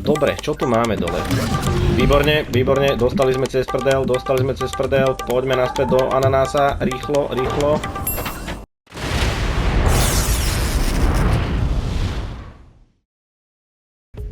Dobre, čo tu máme dole? Výborne, výborne, dostali sme cez prdel, poďme naspäť do ananása, rýchlo, rýchlo.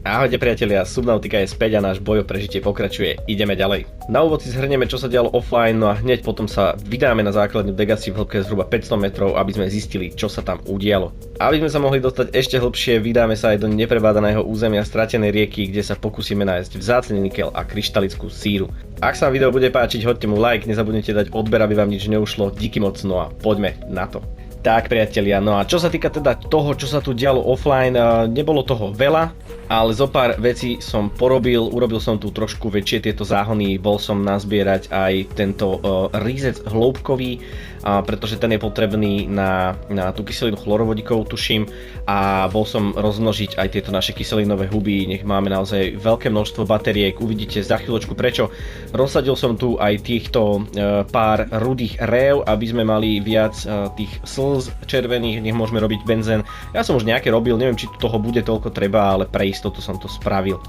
Ahojte priatelia, Subnautica je späť a náš boj o prežitie pokračuje. Ideme ďalej. Na úvod si zhrnieme, čo sa dialo offline, no a hneď potom sa vydáme na základňu Degassi v hĺbke zhruba 500 metrov, aby sme zistili, čo sa tam udialo. Aby sme sa mohli dostať ešte hlbšie, vydáme sa aj do neprebádaného územia stratenej rieky, kde sa pokúsime nájsť vzácny nikel a kryštalickú síru. Ak sa vám video bude páčiť, hoďte mu like, nezabudnite dať odber, aby vám nič neušlo. Díky moc, no a poďme na to. Tak priatelia, no a čo sa týka teda toho, čo sa tu dialo offline, nebolo toho veľa, ale zo pár vecí som urobil som tu trošku väčšie tieto záhony, bol som nazbierať aj tento rízec hloubkový, pretože ten je potrebný na tú kyselinu chlorovodíkov, tuším, a bol som rozmnožiť aj tieto naše kyselinové huby, nech máme naozaj veľké množstvo batériek, uvidíte za chvíľočku prečo. Rozsadil som tu aj týchto pár rudých rév, aby sme mali viac tých slz červených, nech môžeme robiť benzén. Ja som už nejaké robil, neviem či toho bude toľko treba, ale pre istotu som to spravil.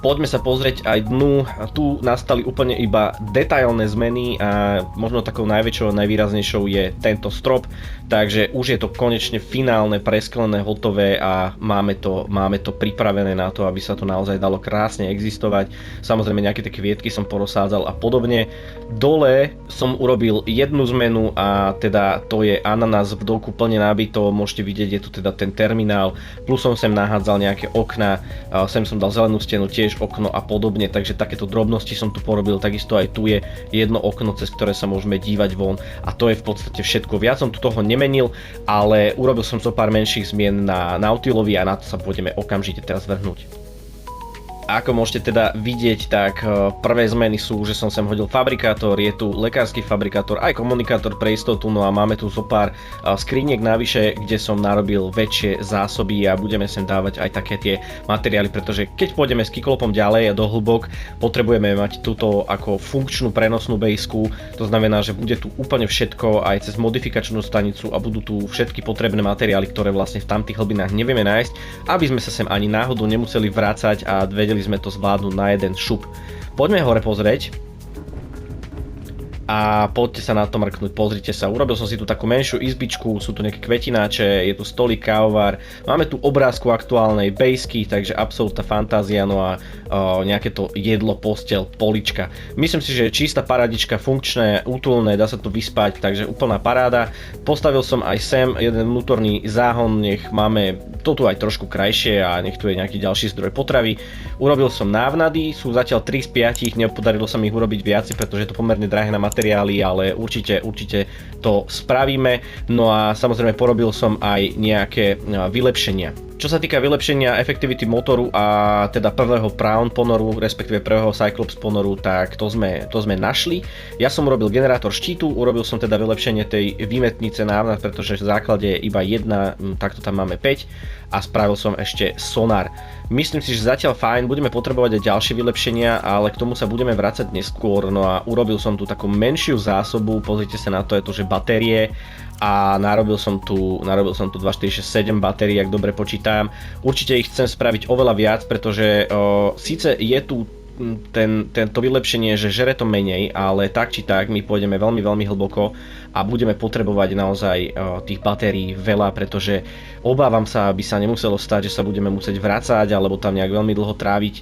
Poďme sa pozrieť aj dnu. Tu nastali úplne iba detailné zmeny a možno takou najväčšou, najvýraznejšou je tento strop, takže už je to konečne finálne, presklené, hotové a máme to pripravené na to, aby sa to naozaj dalo krásne existovať. Samozrejme nejaké také kvietky som porozsádzal a podobne. Dole som urobil jednu zmenu a teda to je ananás v dolku plne nabito, môžete vidieť, je tu teda ten terminál, plus som sem nahádzal nejaké okná, sem som dal zelenú stenu, tiež okno a podobne, takže takéto drobnosti som tu porobil, takisto aj tu je jedno okno, cez ktoré sa môžeme dívať von a to je v podstate všetko. Viac som tu toho nemenil, ale urobil som zo pár menších zmien na Nautilovi a na to sa pôjdeme okamžite teraz vrhnúť. Ako môžete teda vidieť, tak prvé zmeny sú, že som sem hodil fabrikátor, je tu lekársky fabrikátor, aj komunikátor pre istotu, no a máme tu zo pár skriniek navyše, kde som narobil väčšie zásoby a budeme sem dávať aj také tie materiály, pretože keď pôjdeme s kiklopom ďalej a do hlbok, potrebujeme mať túto ako funkčnú prenosnú bejsku, to znamená, že bude tu úplne všetko aj cez modifikačnú stanicu a budú tu všetky potrebné materiály, ktoré vlastne v tamtých hlbinách nevieme nájsť, aby sme sa sem ani náhodou nemuseli vrácať a vedeli sme to zvládnuť na jeden šup. Poďme hore pozrieť a poďte sa na to mrknúť, pozrite sa. Urobil som si tu takú menšiu izbičku, sú tu nejaké kvetináče, je tu stolík, kávovar, máme tu obrázku aktuálnej bejsky, takže absolútna fantázia, no a nejaké to jedlo, posteľ, polička. Myslím si, že je čistá paradička, funkčné, útulné, dá sa tu vyspať, takže úplná paráda. Postavil som aj sem jeden vnútorný záhon, nech máme to tu aj trošku krajšie a nech tu je nejaký ďalší zdroj potravy. Urobil som návnady, sú zatiaľ 3 z 5, nepodarilo sa mi ich urobiť viac, pretože je to pomerne drahé na materiály, ale určite to spravíme. No a samozrejme porobil som aj nejaké vylepšenia. Čo sa týka vylepšenia efektivity motoru a teda prvého Prawn ponoru, respektíve prvého Cyclops ponoru, tak to sme našli. Ja som urobil generátor štítu, urobil som teda vylepšenie tej výmetnice návnad, pretože v základe je iba jedna, takto tam máme 5 a spravil som ešte sonar. Myslím si, že zatiaľ fajn, budeme potrebovať aj ďalšie vylepšenia, ale k tomu sa budeme vracať neskôr. No a urobil som tu takú menšiu zásobu, pozrite sa na to, je to, že batérie a narobil som tu 2467 batérií, ak dobre počítam. Určite ich chcem spraviť oveľa viac, pretože síce je tu tento vylepšenie, že žere to menej, ale tak či tak my pôjdeme veľmi, veľmi hlboko a budeme potrebovať naozaj tých batérií veľa, pretože obávam sa, aby sa nemuselo stať, že sa budeme musieť vracať alebo tam nejak veľmi dlho tráviť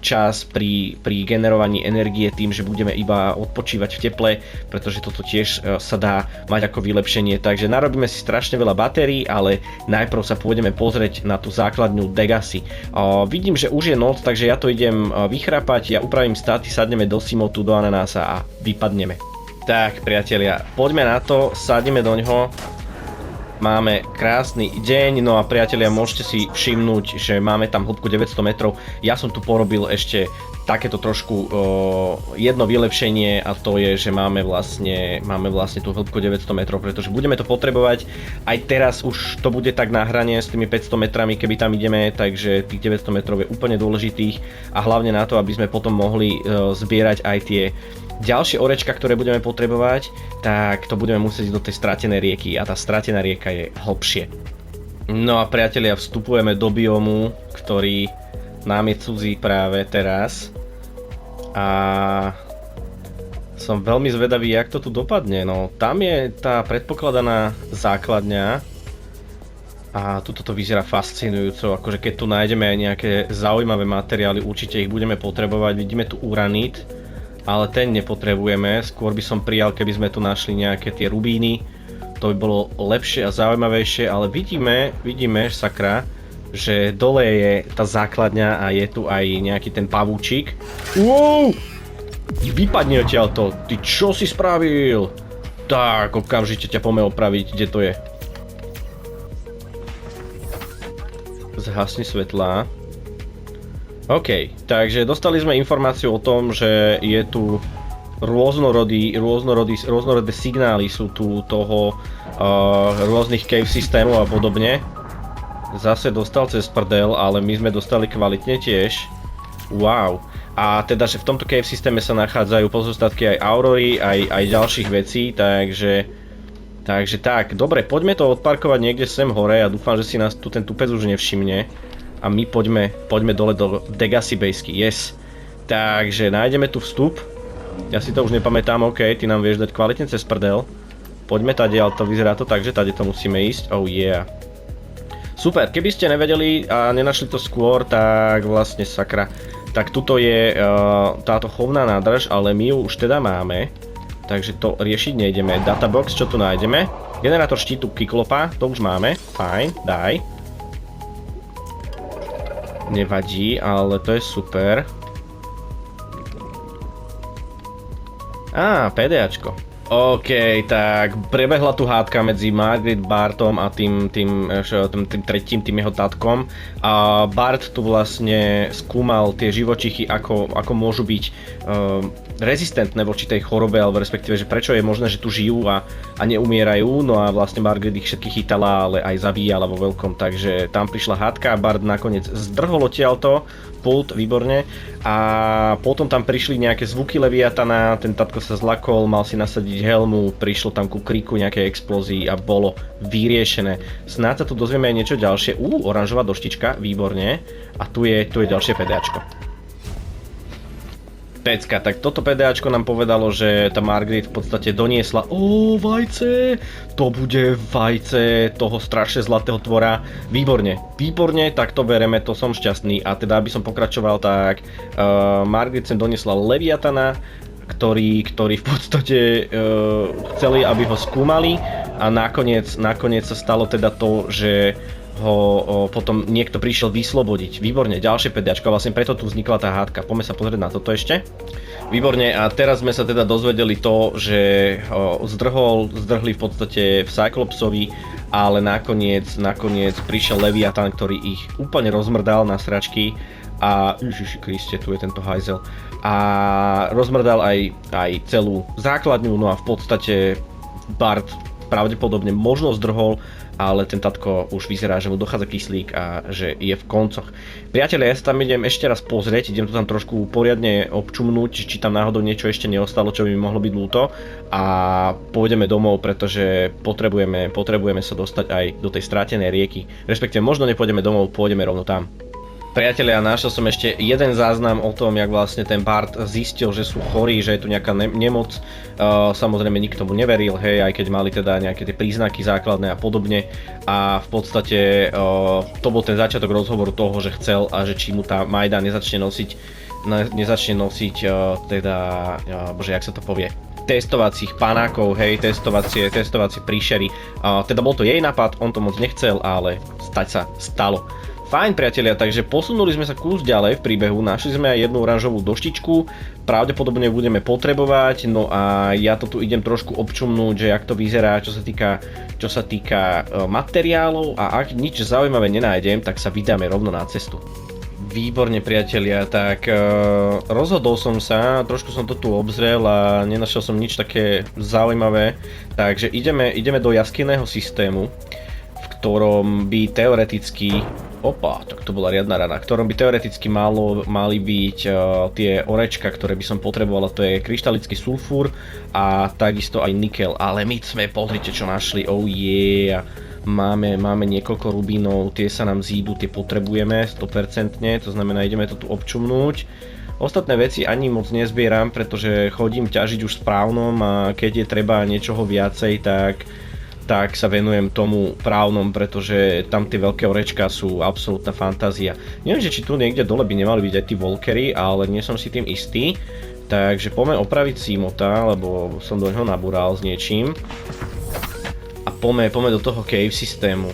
čas pri generovaní energie tým, že budeme iba odpočívať v teple, pretože toto tiež sa dá mať ako vylepšenie, takže narobíme si strašne veľa batérií, ale najprv sa pôjdeme pozrieť na tú základňu Degassi. Vidím, že už je noc, takže ja to idem vychrapať, ja upravím staty, sadneme do Simotu, do ananása a vypadneme. Tak priatelia, poďme na to, sadneme do ňoho. Máme krásny deň, no a priatelia, môžete si všimnúť, že máme tam hĺbku 900 metrov. Ja som tu porobil ešte takéto trošku jedno vylepšenie a to je, že máme vlastne tú hĺbku 900 metrov, pretože budeme to potrebovať. Aj teraz už to bude tak na hrane s tými 500 metrami, keby tam ideme, takže tých 900 metrov je úplne dôležitých a hlavne na to, aby sme potom mohli zbierať aj tie ďalšie orečka, ktoré budeme potrebovať, tak to budeme musieť ísť do tej stratenej rieky a tá stratená rieka je hlbšie. No a priatelia, vstupujeme do biomu, ktorý nám je cudzí práve teraz. A som veľmi zvedavý, jak to tu dopadne. No, tam je tá predpokladaná základňa. A tuto to vyzerá fascinujúco, akože keď tu nájdeme aj nejaké zaujímavé materiály, určite ich budeme potrebovať. Vidíme tu uranít, ale ten nepotrebujeme. Skôr by som prijal, keby sme tu našli nejaké tie rubíny. To by bolo lepšie a zaujímavejšie, ale vidíme, sakra, že dole je tá základňa a je tu aj nejaký ten pavúčik. Wow! Vypadni odtiaľto, ty čo si spravil? Tak, okamžite ťa poďme opraviť, kde to je? Zhasni svetlá. OK, takže dostali sme informáciu o tom, že je tu rôznorodé signály sú tu toho rôznych cave systémov a podobne. Zase dostal cez prdel, ale my sme dostali kvalitne tiež. Wow. A teda, že v tomto cave systéme sa nachádzajú pozostatky aj aurory, aj ďalších vecí, takže tak, dobre, poďme to odparkovať niekde sem hore a dúfam, že si nás tu ten tupec už nevšimne. A my poďme dole do Degassi Basky, yes. Takže nájdeme tu vstup. Ja si to už nepamätám, OK, ty nám vieš dať kvalitne cez prdel. Poďme tady, ale to vyzerá to tak, že tady to musíme ísť, oh yeah. Super, keby ste nevedeli a nenašli to skôr, tak vlastne sakra. Tak tuto je táto chovná nádrž, ale my ju už teda máme. Takže to riešiť nejdeme. Databox, čo tu nájdeme? Generátor štítu Kyklopa, to už máme. Fajn, daj. Nevadí, ale to je super. Á, PDAčko. OK, tak prebehla tu hádka medzi Margaret Bartom a tým tretím, tým jeho tatkom. A Bart tu vlastne skúmal tie živočichy, ako môžu byť rezistentné voči tej chorobe, alebo respektíve, že prečo je možné, že tu žijú a neumierajú. No a vlastne Margaret ich všetkých chytala, ale aj zabíjala vo veľkom. Takže tam prišla hádka a Bart nakoniec zdrhol odtiaľto pult, výborne. A potom tam prišli nejaké zvuky Leviatana, ten tatko sa zlakol, mal si nasadiť helmu, prišlo tam ku kríku nejakej explózii a bolo vyriešené. Snáď sa tu dozvieme aj niečo ďalšie. Oranžová doštička, výborne. A tu je ďalšie PDAčko. Pecka, tak toto PDAčko nám povedalo, že tá Margaret v podstate doniesla vajce, to bude vajce toho strašne zlatého tvora. Výborne, tak to bereme, to som šťastný. A teda, aby som pokračoval, tak Margaret sem doniesla Leviatana, ktorý v podstate chceli, aby ho skúmali a nakoniec sa stalo teda to, že ho potom niekto prišiel vyslobodiť. Výborne, ďalšie PDAčko, vlastne preto tu vznikla tá hádka. Poďme sa pozrieť na toto ešte. Výborne, a teraz sme sa teda dozvedeli to, že ho zdrhli v podstate v Cyclopsovi, ale nakoniec prišiel Leviathan, ktorý ich úplne rozmrdal na sračky a Ježiši Kriste, tu je tento hajzel. A rozmrdal aj celú základňu, no a v podstate Bart pravdepodobne možno zdrhol, ale ten tatko už vyzerá, že mu dochádza kyslík a že je v koncoch. Priatelia, ja sa tam idem ešte raz pozrieť, idem to tam trošku poriadne občumnúť, či tam náhodou niečo ešte neostalo, čo by mi mohlo byť ľúto, a pôjdeme domov, pretože potrebujeme sa dostať aj do tej strátenej rieky. Respektíve možno nepôjdeme domov, pôjdeme rovno tam. Priatelia, našiel som ešte jeden záznam o tom, jak vlastne ten Bart zistil, že sú chorí, že je tu nejaká nemoc. Samozrejme nikto mu neveril, hej, aj keď mali teda nejaké tie príznaky základné a podobne. A v podstate to bol ten začiatok rozhovoru toho, že chcel a že či mu tá Majda nezačne nosiť teda, bože, jak sa to povie, testovacích panákov, hej, testovacie príšery. Teda bol to jej nápad, on to moc nechcel, ale stať sa stalo. Fajn, priatelia, takže posunuli sme sa kus ďalej v príbehu, našli sme aj jednu oranžovú doštičku, pravdepodobne budeme potrebovať, no a ja to tu idem trošku občumnúť, že jak to vyzerá, čo sa týka materiálov, a ak nič zaujímavé nenájdem, tak sa vydáme rovno na cestu. Výborne, priatelia, tak rozhodol som sa, trošku som to tu obzrel a nenašiel som nič také zaujímavé, takže ideme do jaskinného systému, v ktorom by teoreticky, tak to bola riadna rana, v ktorom by teoreticky mali byť tie orečka, ktoré by som potreboval, a to je kryštalický sulfúr a takisto aj nikel, ale my sme, pozrite čo našli, oh yeah, Máme niekoľko rubínov, tie sa nám zídu, tie potrebujeme 100%, to znamená ideme to tu občumnúť. Ostatné veci ani moc nezbieram, pretože chodím ťažiť už správnom a keď je treba niečoho viacej, tak sa venujem tomu právnom, pretože tam tie veľké orečka sú absolútna fantázia. Neviem, že či tu niekde dole by nemali byť aj tí walkery, ale nie som si tým istý. Takže poďme opraviť Seamota, lebo som do ňoho nabúral s niečím. A poďme do toho cave systému.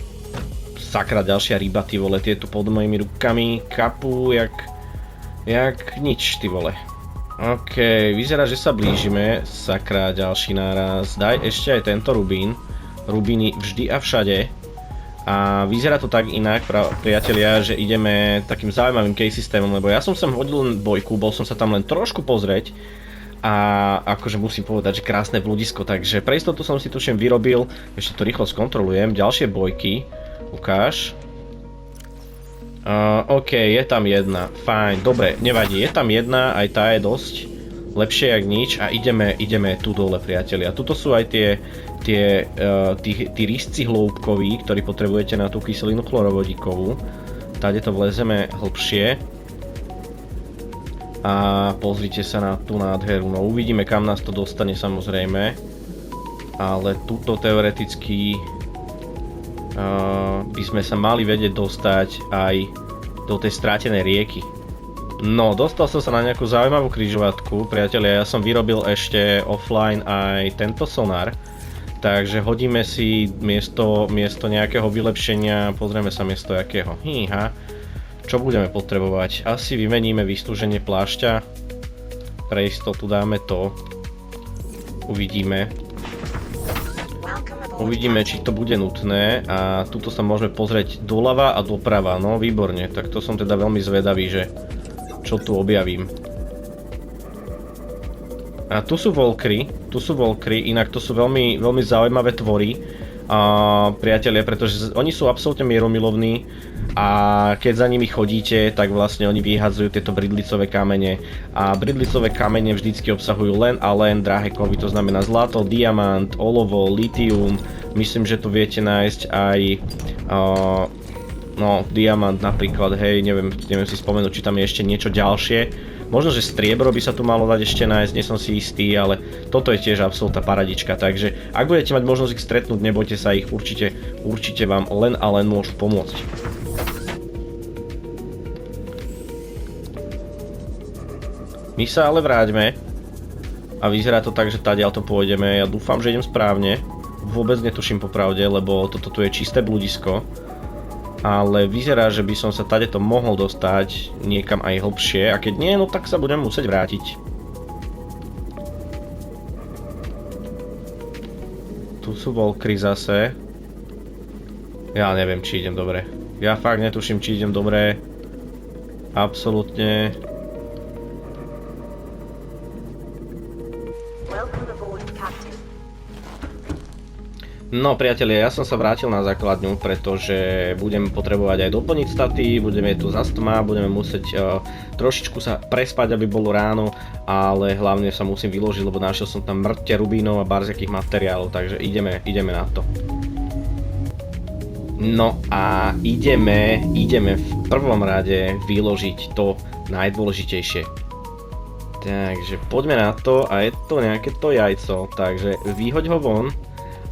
Sakra, ďalšia ryba, ty vole, tie tu pod mojimi rukami kapú jak nič, ty vole. OK, vyzerá, že sa blížime. Sakra, ďalší náraz. Daj ešte aj tento rubín. Rubíny vždy a všade. A vyzerá to tak inak, priatelia, že ideme takým zaujímavým cave systémom, lebo ja som sem hodil len bojku, bol som sa tam len trošku pozrieť. A akože musím povedať, že krásne blúdisko, takže pre istotu som si tuším vyrobil, ešte to rýchlo skontrolujem, ďalšie bojky. Ukáž. OK, je tam jedna, fajn, dobre, nevadí, je tam jedna, aj tá je dosť lepšie jak nič a ideme tu dole, priatelia. Tuto sú aj tí rysci hloubkoví, ktorí potrebujete na tú kyselinu chlorovodíkovú. Tady to vlezeme hlbšie. A pozrite sa na tú nádheru, no uvidíme kam nás to dostane samozrejme. Ale tuto teoreticky by sme sa mali vedieť dostať aj do tej strátenej rieky. No, dostal som sa na nejakú zaujímavú križovatku, priatelia, ja som vyrobil ešte offline aj tento sonár, takže hodíme si miesto nejakého vylepšenia, pozrieme sa miesto jakého. Híha, čo budeme potrebovať? Asi vymeníme vystúženie plášťa, pre istotu dáme to, uvidíme. Uvidíme, či to bude nutné a tuto sa môžeme pozrieť doľava a doprava, no výborne, tak to som teda veľmi zvedavý, že čo tu objavím. A tu sú walkery, inak to sú veľmi, veľmi zaujímavé tvory, priatelia, pretože oni sú absolútne mieromilovní a keď za nimi chodíte, tak vlastne oni vyhadzujú tieto bridlicové kamene a bridlicové kamene vždycky obsahujú len a len drahé kovy, to znamená zlato, diamant, olovo, litium, myslím, že tu viete nájsť aj no, diamant napríklad, hej, neviem si spomenúť, či tam je ešte niečo ďalšie. Možno, že striebro by sa tu malo dať ešte nájsť, nie som si istý, ale toto je tiež absolútna paradička, takže ak budete mať možnosť ich stretnúť, nebojte sa ich, určite vám len a len môžu pomôcť. My sa ale vráťme a vyzerá to tak, že tadiaľ to pôjdeme, ja dúfam, že idem správne, vôbec netuším popravde, lebo toto tu je čisté blúdisko. Ale vyzerá, že by som sa tadeto mohol dostať niekam aj hlbšie a keď nie, no tak sa budem musieť vrátiť. Tu sú walkery zase. Ja neviem, či idem dobre. Ja fakt netuším, či idem dobre. Absolútne. No priatelia, ja som sa vrátil na základňu, pretože budem potrebovať aj doplniť staty, budeme tu zas tma, budeme musieť trošičku sa prespať, aby bolo ráno, ale hlavne sa musím vyložiť, lebo našiel som tam mŕte rubínov a barziakých materiálov, takže ideme na to. No a ideme v prvom rade vyložiť to najdôležitejšie. Takže poďme na to a je to nejaké to jajco, takže vyhoď ho von.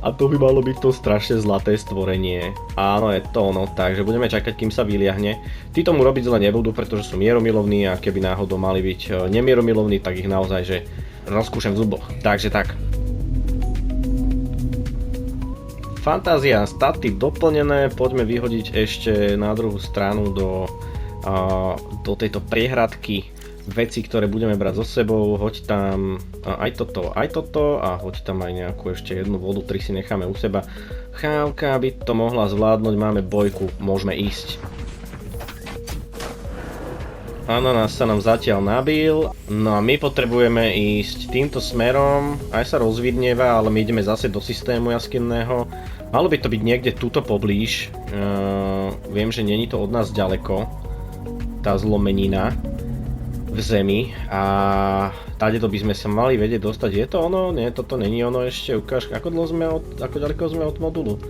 A to by malo byť to strašne zlaté stvorenie. Áno, je to ono, takže budeme čakať, kým sa vyliahne. Tí tomu robiť zle nebudú, pretože sú mieromilovní a keby náhodou mali byť nemieromilovní, tak ich naozaj že rozkúšem v zuboch. Takže tak. Fantázia, staty doplnené, poďme vyhodiť ešte na druhú stranu do tejto priehradky veci, ktoré budeme brať so sebou, hoď tam aj toto a hoď tam aj nejakú ešte jednu vodu, 3 si necháme u seba. Chávka by to mohla zvládnuť, máme bojku, môžeme ísť. Ananás sa nám zatiaľ nabil, no a my potrebujeme ísť týmto smerom, aj sa rozvidnieva, ale my ideme zase do systému jaskinného. Malo by to byť niekde tuto poblíž, viem, že není to od nás ďaleko, tá zlomenina v zemi a tadeto by sme sa mali vedieť dostať. Je to ono? Nie, toto není ono ešte. Ukáž, ako ďaleko sme od modulu.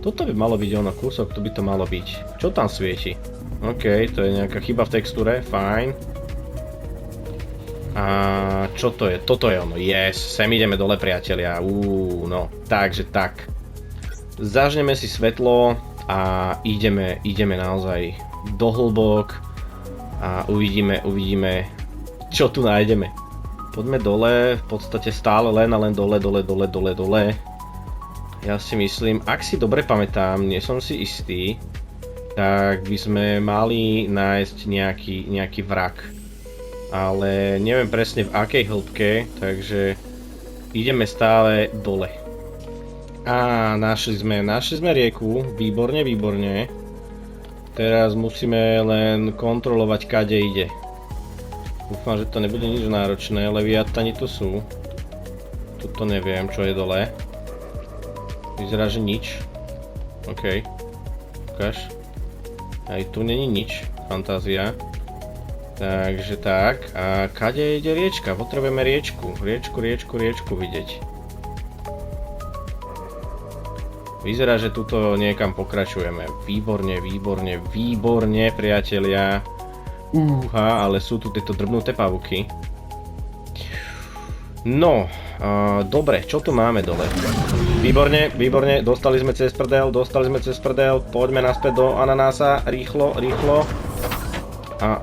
Toto by malo byť ono, kúsok, to by to malo byť. Čo tam svieti? OK, to je nejaká chyba v textúre, fajn. A čo to je? Toto je ono, yes, sem ideme dole, priatelia, no, takže tak. Zažneme si svetlo a ideme naozaj do hĺbok a uvidíme, čo tu nájdeme. Poďme dole, v podstate stále len a len dole. Ja si myslím, ak si dobre pamätám, nie som si istý, tak by sme mali nájsť nejaký vrak. Ale neviem presne v akej hĺbke, takže ideme stále dole. A našli sme rieku, výborne. Teraz musíme len kontrolovať, kade ide. Dúfam, že to nebude nič náročné, leviatani tu sú. Tuto neviem, čo je dole. Vyzerá, že nič. OK. Ukáž. Aj tu není nič. Fantázia. Takže tak. A kade ide riečka? Potrebujeme riečku. Riečku vidieť. Vyzerá, že tuto niekam pokračujeme. Výborne, priatelia. Ale sú tu tieto drbnuté pavúky. No, dobre, čo tu máme dole? Výborne, dostali sme cez prdel, poďme naspäť do ananása, rýchlo. A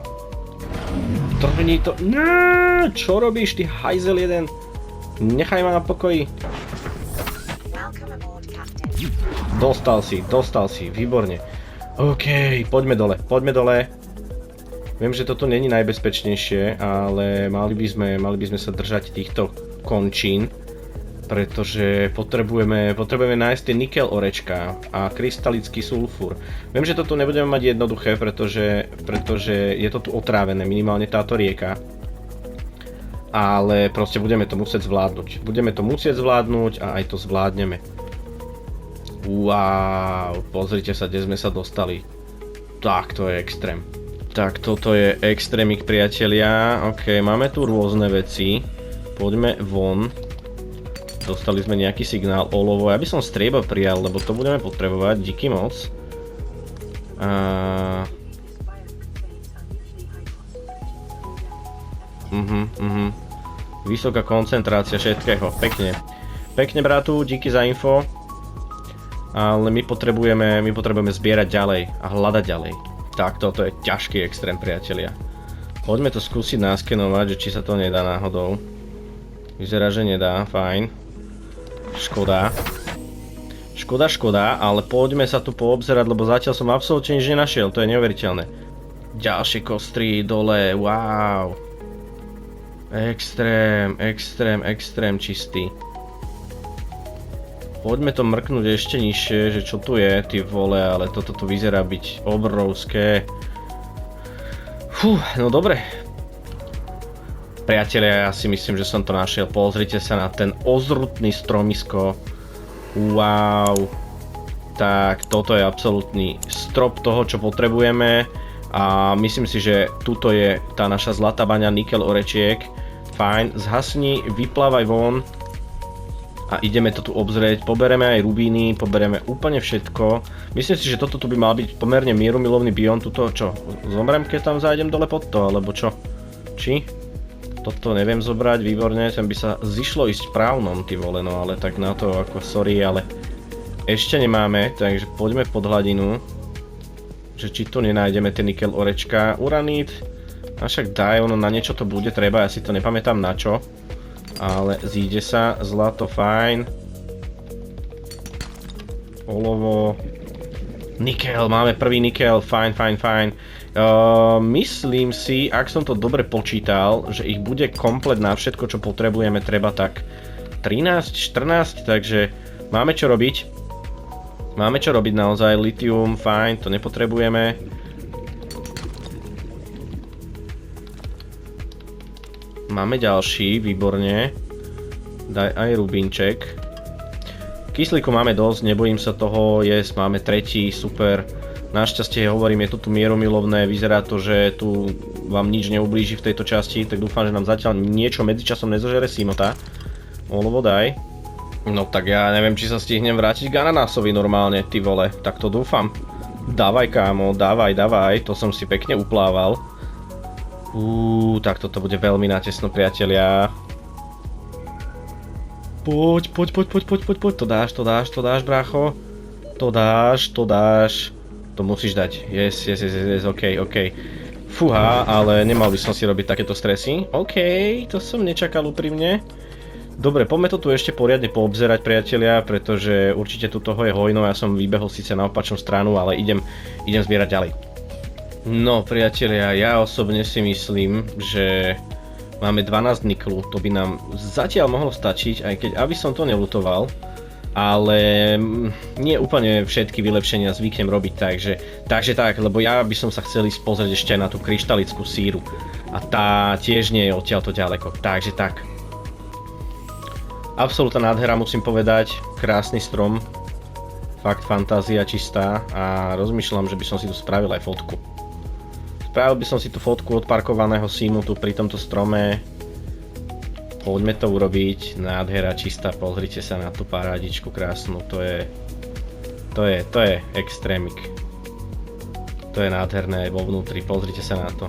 trhni to. Čo robíš, ty hajzel jeden? Nechaj ma na pokoji. Dostal si, výborne. OK, poďme dole. Viem, že toto není najbezpečnejšie, ale mali by sme sa držať týchto končín, pretože potrebujeme nájsť tie nikel orečka a krystalický sulfur. Viem, že toto nebudeme mať jednoduché, pretože je to tu otrávené, minimálne táto rieka. Ale proste budeme to musieť zvládnuť. A aj to zvládneme. Wow, pozrite sa, kde sme sa dostali. Tak, to je extrém. Tak, toto je extrémik, priatelia. OK, máme tu rôzne veci. Poďme von. Dostali sme nejaký signál, olovo. Ja by som striebro prijal, lebo to budeme potrebovať. Díky moc. Vysoká koncentrácia všetkého. Pekne, bratu, díky za info. Ale my potrebujeme zbierať ďalej a hľadať ďalej. Tak, toto je ťažký extrém, priatelia. Poďme to skúsiť naskenovať, že či sa to nedá náhodou. Vyzerá, že nedá, fajn. Škoda, ale poďme sa tu poobzerať, lebo zatiaľ som absolútne nič nenašiel, to je neuveriteľné. Ďalšie kostry dole, wow. Extrém čistý. Poďme to mrknúť ešte nižšie, že čo tu je, ty vole, ale toto tu vyzerá byť obrovské. No dobre. Priatelia, ja si myslím, že som to našiel. Pozrite sa na ten ozrutný stromisko. Wow. Tak, toto je absolútny strop toho, čo potrebujeme. A myslím si, že tuto je tá naša zlatá baňa nikel orečiek. Fajn, zhasni, vyplávaj von. A ideme to tu obzrieť, pobereme aj rubíny, pobereme úplne všetko. Myslím si, že toto tu by mal byť pomerne mierumilovný bióm, tuto čo? Zomrem, keď tam zájdem dole pod to, alebo čo? Či? Toto neviem zobrať, výborne, sem by sa zišlo ísť právnom, ty vole, no ale tak na to ako sorry, ale ešte nemáme, takže poďme pod hladinu. Že či tu nenájdeme ten nikel orečka, uranít, a však daj, ono na niečo to bude treba, ja si to nepamätám na čo. Ale zíde sa, zlato, fajn. Olovo. Nikel, máme prvý nikel, fajn. Myslím si, ak som to dobre počítal, že ich bude komplet na všetko, čo potrebujeme, treba tak 13, 14, takže máme čo robiť. Máme čo robiť naozaj, litium, fajn, to nepotrebujeme. Máme ďalší, výborne. Daj aj rubínček. Kyslíku máme dosť, nebojím sa toho, máme tretí, super. Našťastie hovorím, je to tu mieromilovné, vyzerá to, že tu vám nič neublíži v tejto časti, tak dúfam, že nám zatiaľ niečo medzičasom nezožere simota. Olovo daj. No tak ja neviem, či sa stihnem vrátiť k ananásovi normálne, ty vole, tak to dúfam. Dávaj kámo, dávaj, to som si pekne uplával. Tak toto bude veľmi natesno, priatelia. Poď, to dáš, brácho. To dáš. To musíš dať, yes, ok. Fúha, ale nemal by som si robiť takéto stresy. OK, to som nečakal úprimne. Dobre, poďme to tu ešte poriadne poobzerať, priatelia, pretože určite tu toho je hojno. Ja som vybehol síce na opačnú stranu, ale idem zbierať ďalej. No, priatelia, ja osobne si myslím, že máme 12 niklu. To by nám zatiaľ mohlo stačiť, aj keď aby som to nelutoval. Ale nie úplne všetky vylepšenia zvyknem robiť, takže tak, lebo ja by som sa chcel ísť pozrieť ešte na tú kryštalickú síru. A tá tiež nie je odtiaľto ďaleko, takže tak. Absolútna nádhera, musím povedať, krásny strom, fakt fantázia čistá a rozmýšľam, že by som si tu spravil aj fotku. Spravil by som si tu fotku odparkovaného Simu tu pri tomto strome. Poďme to urobiť, nádhera čistá, pozrite sa na tú parádičku krásnu, to je extrémik. To je nádherné vo vnútri, pozrite sa na to.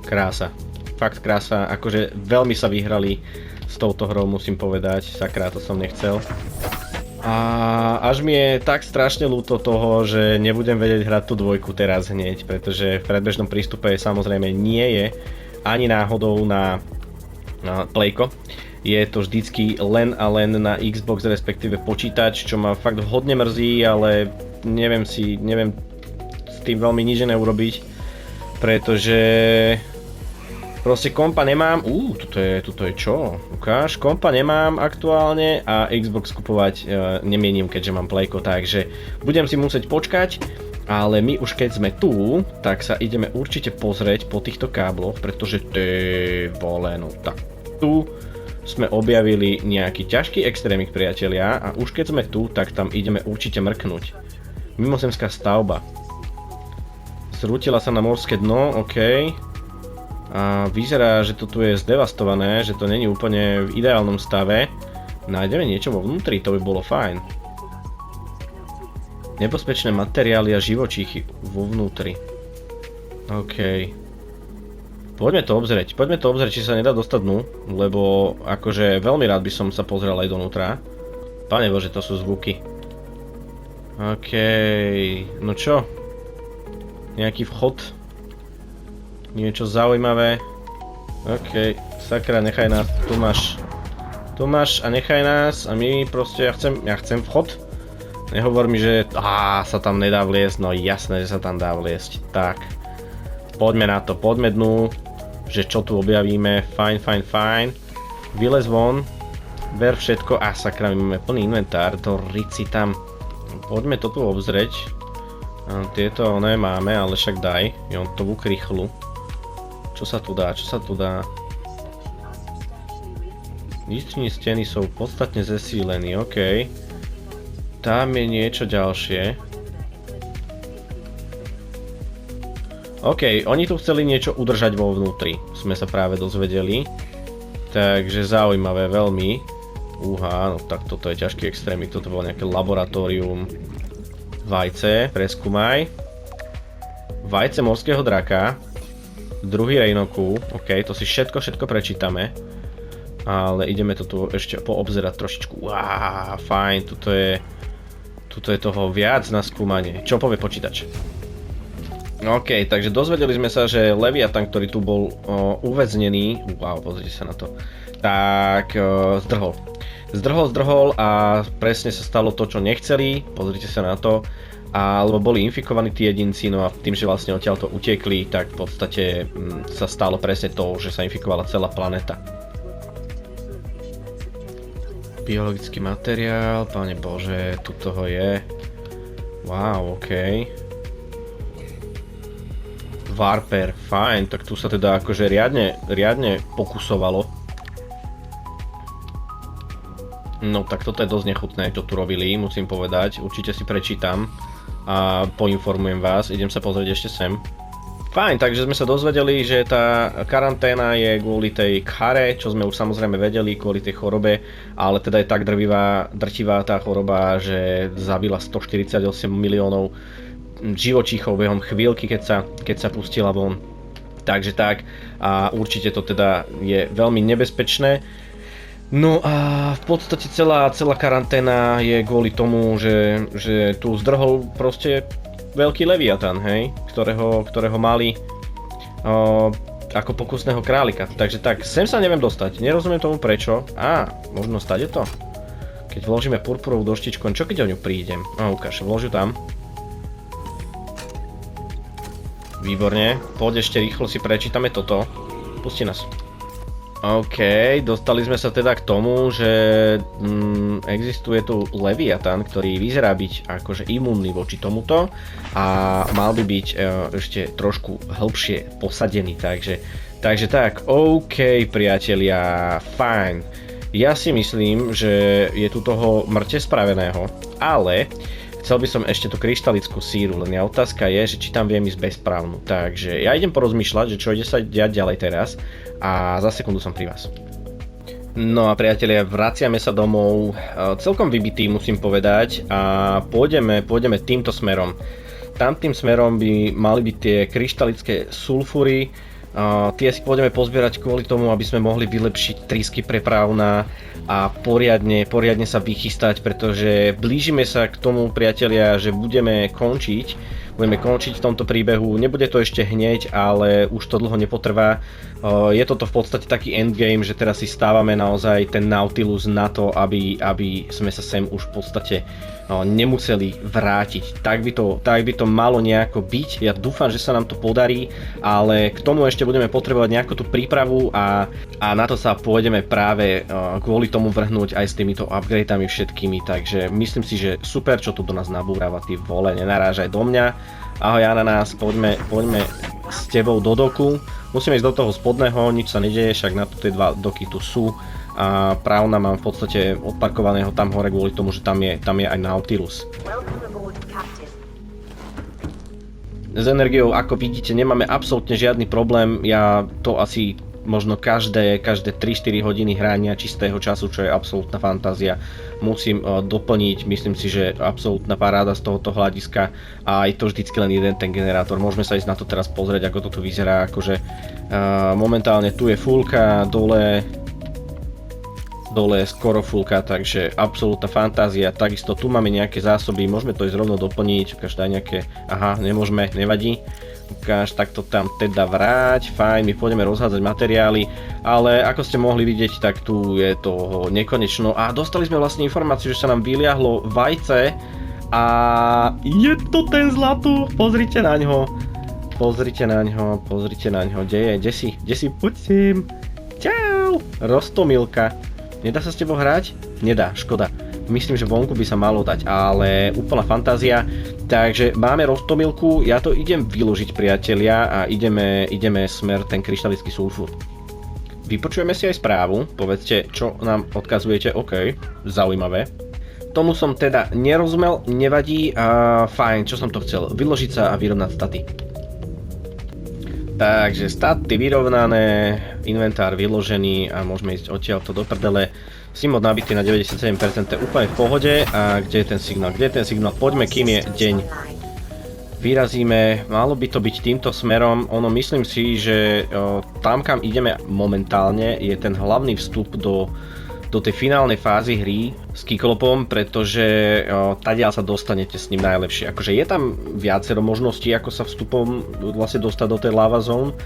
Krása, fakt krása, akože veľmi sa vyhrali s touto hrou, musím povedať, sakra, to som nechcel. A až mi je tak strašne ľúto toho, že nebudem vedieť hrať tú dvojku teraz hneď, pretože v predbežnom prístupe samozrejme nie je ani náhodou na Playko. Je to vždycky len a len na Xbox, respektíve počítač, čo ma fakt hodne mrzí, ale neviem s tým veľmi nič neurobiť, pretože proste kompa nemám. Tuto je čo? Ukáž, kompa nemám aktuálne a Xbox kupovať nemienim, keďže mám Playko, takže budem si musieť počkať, ale my už keď sme tu, tak sa ideme určite pozrieť po týchto kábloch, pretože no tak tu sme objavili nejaký ťažký extrémik, priatelia, a už keď sme tu, tak tam ideme určite mrknúť. Mimozemská stavba. Zrútila sa na morské dno, OK. A vyzerá, že to tu je zdevastované, že to není úplne v ideálnom stave. Nájdeme niečo vo vnútri, to by bolo fajn. Nebezpečné materiály a živočíchy vo vnútri. OK. Poďme to obzrieť, či sa nedá dostať dnu, lebo akože veľmi rád by som sa pozrel aj donútra. Pane Bože, to sú zvuky. OK, no čo? Nejaký vchod? Niečo zaujímavé? OK, sakra, nechaj nás, tu máš a nechaj nás a my proste, ja chcem vchod. Nehovor mi, že sa tam nedá vliesť, no jasné, že sa tam dá vliesť, tak. Poďme na to, poďme dnu, že čo tu objavíme, fajn. Vylez von, ver všetko, sakra, my máme plný inventár, to rici tam. Poďme to tu obzrieť. Tieto máme, ale však daj, jontovú krychlu. Čo sa tu dá? Vnitřní steny sú podstatne zesílený, OK. Tam je niečo ďalšie. OK, oni tu chceli niečo udržať vo vnútri, sme sa práve dozvedeli. Takže zaujímavé veľmi. No tak toto je ťažký extrémik, toto bolo nejaké laboratórium. Vajce, preskúmaj. Vajce morského draka. Druhý Reinoku, OK, to si všetko prečítame. Ale ideme to tu ešte poobzerať trošičku. Fajn, tuto je toho viac na skúmanie. Čo povie počítač? OK, takže dozvedeli sme sa, že Leviathan, ktorý tu bol uväznený, pozrite sa na to, tak zdrhol a presne sa stalo to, čo nechceli, pozrite sa na to, alebo boli infikovaní tí jedinci, no a tým, že vlastne odtiaľto utekli, tak v podstate sa stalo presne to, že sa infikovala celá planéta. Biologický materiál, Pane Bože, tu toho je. OK. Warper, fajn, tak tu sa teda akože riadne pokusovalo. No tak toto je dosť nechutné, čo tu robili, musím povedať. Určite si prečítam a poinformujem vás, idem sa pozrieť ešte sem. Fajn, takže sme sa dozvedeli, že tá karanténa je kvôli tej kare, čo sme už samozrejme vedeli, kvôli tej chorobe, ale teda je tak drtivá tá choroba, že zabila 148 miliónov živočíchov behom chvíľky, keď sa pustila von. Takže tak, a určite to teda je veľmi nebezpečné. No a v podstate celá karanténa je kvôli tomu, že tu zdrhol proste veľký leviatán, hej, ktorého mali ako pokusného králika. Takže tak, sem sa neviem dostať, nerozumiem tomu prečo. Možno stade to? Keď vložíme purpurovú doštičku, čo keď o ňu prídem? Ukáž, vložu tam. Výborne, poď ešte rýchlo si prečítame toto. Pusti nás. OK, dostali sme sa teda k tomu, že existuje tu leviatán, ktorý vyzerá byť akože imúnny voči tomuto a mal by byť ešte trošku hĺbšie posadený, takže tak, OK priatelia, fajn. Ja si myslím, že je tu toho mŕte spraveného, ale chcel by som ešte tú kryštalickú síru, len otázka je, že či tam viem ísť bezprávnu. Takže ja idem porozmýšľať, že čo ide sa diať ďalej teraz a za sekundu som pri vás. No a priatelia, vraciame sa domov, celkom vybitý musím povedať a pôjdeme týmto smerom. Tamtým smerom by mali byť tie kryštalické sulfury, tie si pôjdeme pozbierať kvôli tomu, aby sme mohli vylepšiť trysky prepravná a poriadne sa vychystať, pretože blížime sa k tomu, priatelia, že budeme končiť v tomto príbehu. Nebude to ešte hneď, ale už to dlho nepotrvá. Je toto v podstate taký endgame, že teraz si stávame naozaj ten Nautilus na to, aby sme sa sem už v podstate nemuseli vrátiť. Tak by to malo nejako byť. Ja dúfam, že sa nám to podarí, ale k tomu ešte budeme potrebovať nejakú tú prípravu a na to sa pôjdeme práve kvôli tomu vrhnúť aj s týmito upgradeami všetkými. Takže myslím si, že super, čo tu do nás nabúrava, ty vole, nenarážaj do mňa. Ahoj Ananás, poďme s tebou do doku. Musíme ísť do toho spodného, nič sa nedeje, však na to tie dva doky tu sú. A právna mám v podstate odparkovaného tam hore kvôli tomu, že tam je aj Nautilus. S energiou, ako vidíte, nemáme absolútne žiadny problém. Ja to asi možno každé 3-4 hodiny hrania čistého času, čo je absolútna fantázia, musím doplniť. Myslím si, že absolútna paráda z tohoto hľadiska a je to vždycky len jeden ten generátor. Môžeme sa ísť na to teraz pozrieť, ako to tu vyzerá. Akože momentálne tu je fullka, dole je skoro fullka, takže absolútna fantázia. Takisto tu máme nejaké zásoby, môžeme to ísť rovno doplniť, ukáž nejaké, nemôžeme, nevadí. Ukáž, tak to tam teda vráť, fajn, my pôjdeme rozhádzať materiály, ale ako ste mohli vidieť, tak tu je toho nekonečno a dostali sme vlastne informáciu, že sa nám vyliahlo vajce a je to ten zlatu, pozrite na ňo, kde si, poď sem, čau, Roztomilka. Nedá sa s tebou hrať? Nedá, škoda. Myslím, že vonku by sa malo dať, ale úplná fantázia. Takže máme Roztomilku, ja to idem vyložiť, priatelia, a ideme smer ten kryštalický sulfur. Vypočujeme si aj správu, povedzte, čo nám odkazujete, OK, zaujímavé. Tomu som teda nerozumel, nevadí, fajn, čo som to chcel, vyložiť sa a vyrovnať staty. Takže staty vyrovnané, inventár vyložený a môžeme ísť odtiaľto do prdele. Simod nabitý na 97%, je úplne v pohode. A kde je ten signál? Poďme, kým je deň. Vyrazíme, malo by to byť týmto smerom. Myslím si, že tam, kam ideme momentálne, je ten hlavný vstup do tej finálnej fázy hry s Kyklopom, pretože tadiaľ sa dostanete s ním najlepšie. Akože je tam viacero možností, ako sa vstupom vlastne dostať do tej lava zone,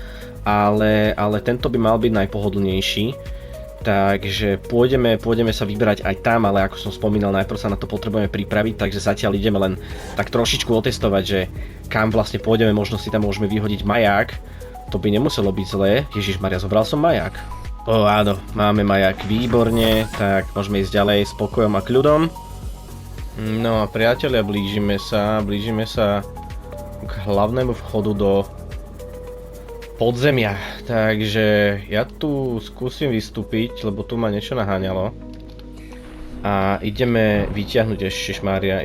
ale tento by mal byť najpohodlnejší. Takže pôjdeme sa vyberať aj tam, ale ako som spomínal, najprv sa na to potrebujeme pripraviť, takže zatiaľ ideme len tak trošičku otestovať, že kam vlastne pôjdeme, možno si tam môžeme vyhodiť maják. To by nemuselo byť zlé. Ježišmaria, zobral som maják. Áno, máme maják, výborne, tak môžeme ísť ďalej s pokojom a kľudom. No a priatelia, blížime sa k hlavnému vchodu do podzemia. Takže ja tu skúsim vystúpiť, lebo tu ma niečo naháňalo. A ideme vyťahnuť,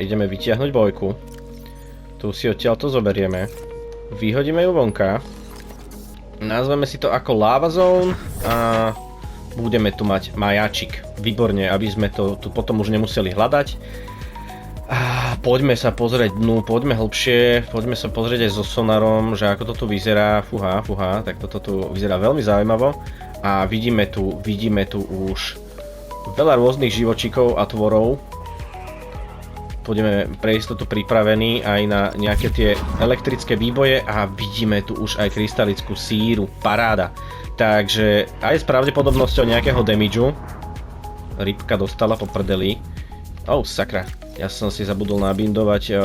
ideme vyťahnuť bojku. Tu si odtiaľ to zoberieme. Vyhodíme ju vonka. Nazveme si to ako Lava Zone a budeme tu mať majáčik. Výborne, aby sme to tu potom už nemuseli hľadať. Poďme sa pozrieť dnu, poďme hlbšie, poďme sa pozrieť aj so sonarom, že ako to tu vyzerá. Fúha, tak toto tu vyzerá veľmi zaujímavo. A vidíme tu už veľa rôznych živočíkov a tvorov. Budeme pre istotu pripravení aj na nejaké tie elektrické výboje a vidíme tu už aj krystalickú síru, paráda. Takže aj s pravdepodobnosťou nejakého damageu. Rybka dostala po prdeli. Sakra, ja som si zabudol nabindovať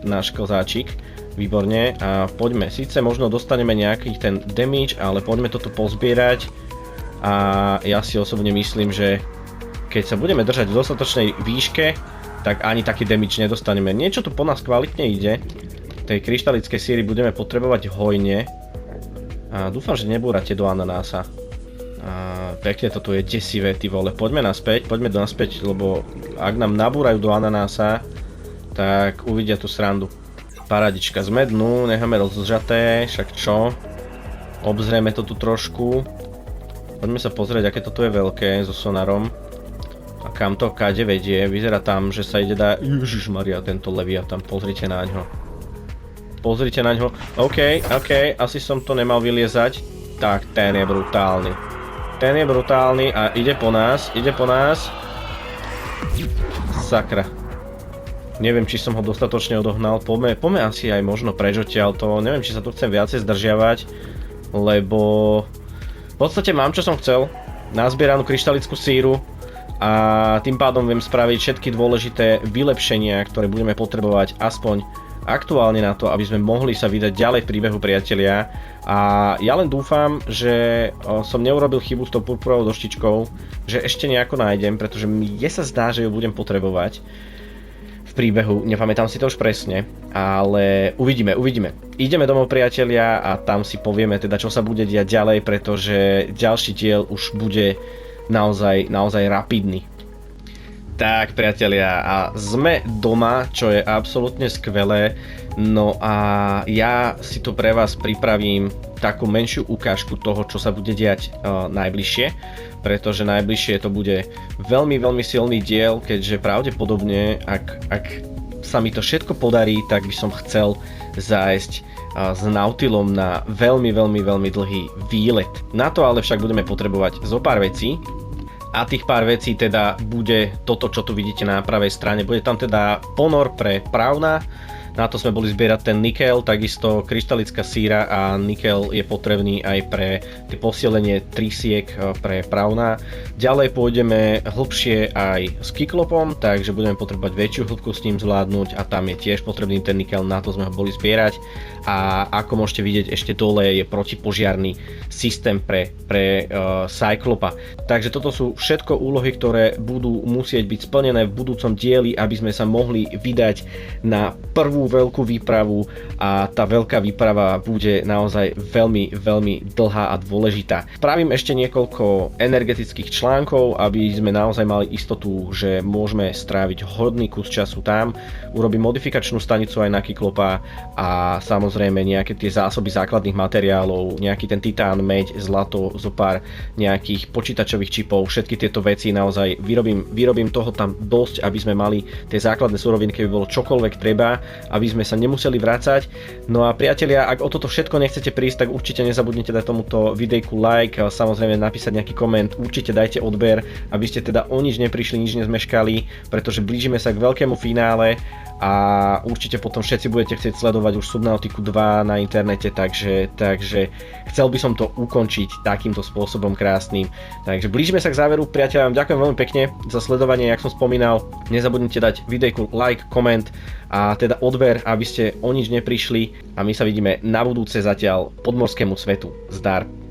náš kozáčik. Výborne, a poďme, síce možno dostaneme nejaký ten damage, ale poďme to tu pozbierať. A ja si osobne myslím, že keď sa budeme držať v dostatočnej výške, tak ani taký damage nedostaneme. Niečo tu po nás kvalitne ide. Tej kryštalickej síry budeme potrebovať hojne. A dúfam, že nebúrate do ananása. Pekne toto je desivé, ty vole. Poďme naspäť, lebo ak nám nabúrajú do ananása, tak uvidia tú srandu. Paradička z mednu, necháme rozžaté, však čo? Obzrieme to tu trošku. Poďme sa pozrieť, aké toto je veľké so sonarom. A kam to kade vedie, vyzerá tam, že sa ide dá... Ježišmaria, tento leviatán, pozrite na ňo. OK, asi som to nemal vyliezať. Tak, ten je brutálny a ide po nás. Sakra. Neviem, či som ho dostatočne odohnal, poďme asi aj možno preč odtiaľto, neviem, či sa tu chcem viacej zdržiavať, lebo v podstate mám, čo som chcel, nazbieranú kryštalickú síru, a tým pádom viem spraviť všetky dôležité vylepšenia, ktoré budeme potrebovať aspoň aktuálne na to, aby sme mohli sa vydať ďalej v príbehu, priatelia. A ja len dúfam, že som neurobil chybu s tou purpurovou doštičkou, že ešte nejako nájdem, pretože mne sa zdá, že ju budem potrebovať v príbehu, nepamätám si to už presne, ale uvidíme. Ideme domov, priatelia, a tam si povieme teda, čo sa bude diať ďalej, pretože ďalší diel už bude naozaj rapidný. Tak, priatelia, a sme doma, čo je absolútne skvelé. No a ja si tu pre vás pripravím takú menšiu ukážku toho, čo sa bude diať najbližšie, pretože najbližšie to bude veľmi silný diel, keďže pravdepodobne, ak sa mi to všetko podarí, tak by som chcel zájsť s Nautilom na veľmi dlhý výlet. Na to ale však budeme potrebovať zo pár vecí. A tých pár vecí teda bude toto, čo tu vidíte na pravej strane. Bude tam teda ponor pre Prauna. Na to sme boli zbierať ten nikel, takisto kryštalická síra a nikel je potrebný aj pre posielenie trysiek pre Prauna. Ďalej pôjdeme hlbšie aj s kyklopom, takže budeme potrebovať väčšiu hĺbku s ním zvládnuť a tam je tiež potrebný ten nikel, na to sme ho boli zbierať. A ako môžete vidieť, ešte dole je protipožiarny systém pre Cyklopa. Takže toto sú všetko úlohy, ktoré budú musieť byť splnené v budúcom dieli, aby sme sa mohli vydať na prvú veľkú výpravu, a tá veľká výprava bude naozaj veľmi dlhá a dôležitá. Spravím ešte niekoľko energetických článkov, aby sme naozaj mali istotu, že môžeme stráviť hodný kus času tam. Urobím modifikačnú stanicu aj na Kyklopa a samozrejme nejaké tie zásoby základných materiálov, nejaký ten titán, meď, zlato, zopár nejakých počítačových čipov, všetky tieto veci naozaj vyrobím toho tam dosť, aby sme mali tie základné suroviny, keby bolo čokoľvek treba, aby sme sa nemuseli vrácať. No a priatelia, ak o toto všetko nechcete prísť, tak určite nezabudnite dať tomuto videjku like, samozrejme napísať nejaký koment, určite dajte odber, aby ste teda o nič neprišli, nič nezmeškali, pretože blížime sa k veľkému finále a určite potom všetci budete chcieť sledovať už Subnautiku 2 na internete, takže chcel by som to ukončiť takýmto spôsobom krásnym. Takže blížime sa k záveru, priatelia, vám ďakujem veľmi pekne za sledovanie, jak som spomínal, nezabudnite dať videjku like, koment a teda odber, aby ste o nič neprišli, a my sa vidíme na budúce, zatiaľ podmorskému svetu. Zdar.